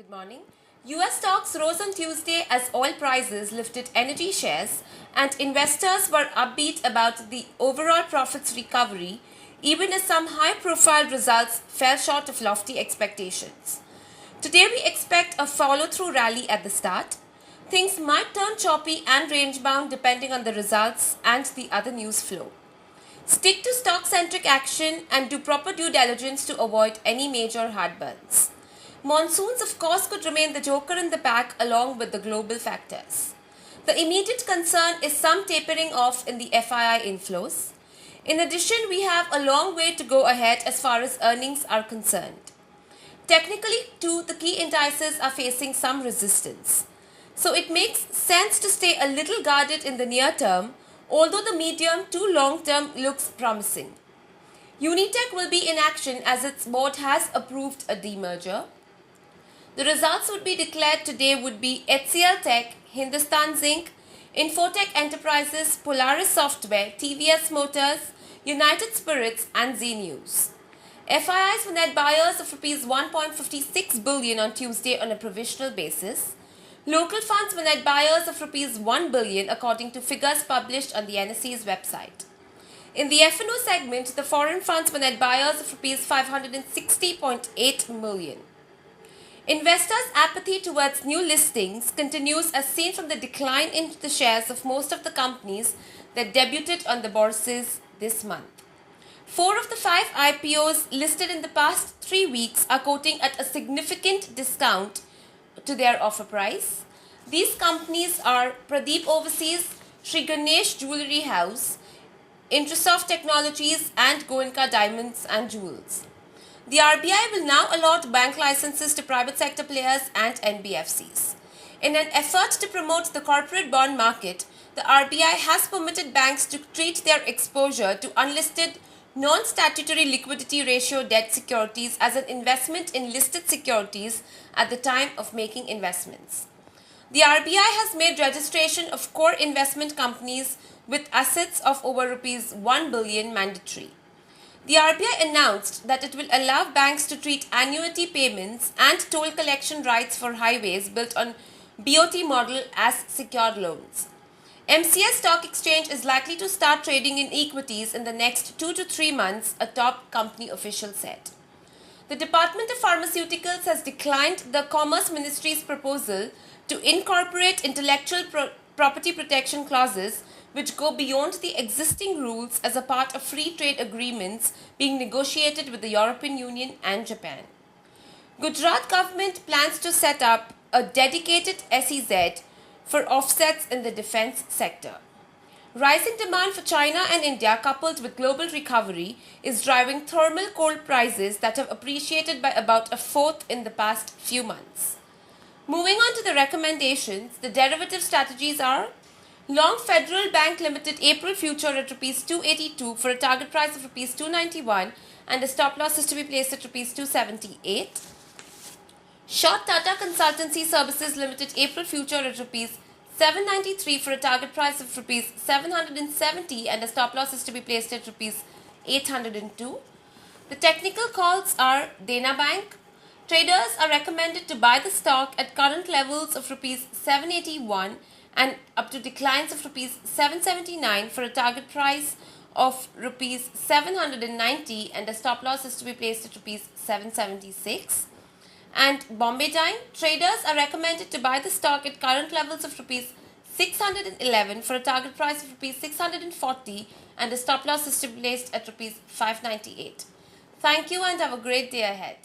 Good morning. US stocks rose on Tuesday as oil prices lifted energy shares and investors were upbeat about the overall profits recovery, even as some high-profile results fell short of lofty expectations. Today we expect a follow-through rally at the start. Things might turn choppy and range-bound depending on the results and the other news flow. Stick to stock-centric action and do proper due diligence to avoid any major heartburns. Monsoons, of course, could remain the joker in the pack along with the global factors. The immediate concern is some tapering off in the FII inflows. In addition, we have a long way to go ahead as far as earnings are concerned. Technically, too, the key indices are facing some resistance. So it makes sense to stay a little guarded in the near term, although the medium to long term looks promising. Unitech will be in action as its board has approved a demerger. The results would be declared today would be HCL Tech, Hindustan Zinc, Infotech Enterprises, Polaris Software, TVS Motors, United Spirits and Z News. FIIs were net buyers of Rs 1.56 billion on Tuesday on a provisional basis. Local funds were net buyers of Rs 1 billion according to figures published on the NSE's website. In the F&O segment, the foreign funds were net buyers of Rs 560.8 million. Investors' apathy towards new listings continues as seen from the decline in the shares of most of the companies that debuted on the bourses this month. 4 of the 5 IPOs listed in the past 3 weeks are quoting at a significant discount to their offer price. These companies are Pradeep Overseas, Sri Ganesh Jewellery House, Intrasoft Technologies and Goenka Diamonds and Jewels. The RBI will now allot bank licenses to private sector players and NBFCs. In an effort to promote the corporate bond market, the RBI has permitted banks to treat their exposure to unlisted non-statutory liquidity ratio debt securities as an investment in listed securities at the time of making investments. The RBI has made registration of core investment companies with assets of over Rs 1 billion mandatory. The RBI announced that it will allow banks to treat annuity payments and toll collection rights for highways built on BOT model as secured loans. MCS Stock Exchange is likely to start trading in equities in the next 2 to 3 months, a top company official said. The Department of Pharmaceuticals has declined the Commerce Ministry's proposal to incorporate intellectual property protection clauses which go beyond the existing rules as a part of free trade agreements being negotiated with the European Union and Japan. Gujarat government plans to set up a dedicated SEZ for offsets in the defense sector. Rising demand for China and India coupled with global recovery is driving thermal coal prices that have appreciated by about a fourth in the past few months. Moving on to the recommendations, the derivative strategies are long Federal Bank Limited April future at Rs 282 for a target price of Rs 291 and a stop loss is to be placed at Rs 278. Short Tata Consultancy Services Limited April future at Rs 793 for a target price of Rs 770 and a stop loss is to be placed at Rs 802. The technical calls are Dena Bank. Traders are recommended to buy the stock at current levels of Rs 781 and up to declines of Rs 779 for a target price of Rs 790 and a stop loss is to be placed at Rs 776. And Bombay Dine, traders are recommended to buy the stock at current levels of Rs 611 for a target price of Rs 640 and a stop loss is to be placed at Rs 598. Thank you and have a great day ahead.